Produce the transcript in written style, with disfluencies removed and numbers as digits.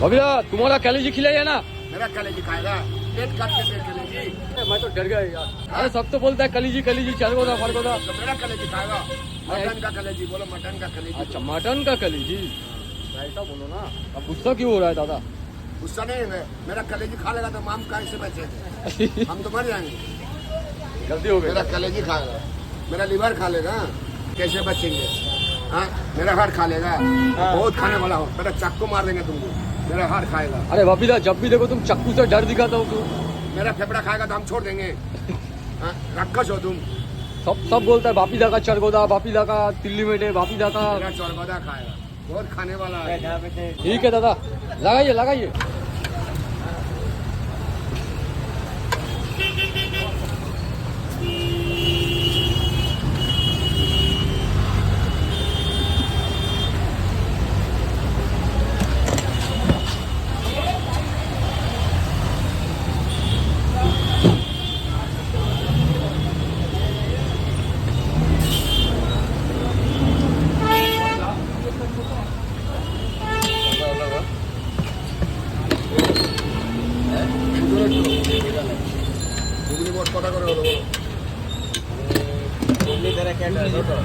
भैया तुम्हारा कलेजी खिलाया ना? मेरा कलेजी खाएगा, पेट काट के दे कलेजी। मैं तो डर गया यार। अरे सब तो बोलता है कलेजी कलेजी, चल गोदा फल गोदा। तो मेरा कलेजी खाएगा, मटन का कलेजी बोलो, मटन का कलेजी। अच्छा मटन का कलेजी, ऐसा बोलो ना। अब गुस्सा क्यों हो रहा है दादा? गुस्सा नहीं है, मेरा कलेजी खा लेगा तो हम कैसे बचे? हम तो मर जाएंगे। गलती हो गई। मेरा कलेजी खाएगा, मेरा लिवर खा लेगा, कैसे बचेंगे? हाँ, मेरा हार्ट खा लेगा, बहुत खाने वाला हो, मेरा चाकू मार देंगे तुमको, मेरा हार्ट खाएगा। अरे बापीदा जब भी देखो तुम चक्कू से डर दिखाता हो क्यों? मेरा फेफड़ा खाएगा तो हम छोड़ देंगे। हाँ, राक्षस हो तुम। सब बोलता है बापीदा का चरगोदा, बापीदा का तिल्ली मेटे, बापीदा का। मेरा चौरगोदा खाएगा, बहुत खाने वाला है। ठीक है दादा, लगाइए लगाइए। কথা করে হলো বলো।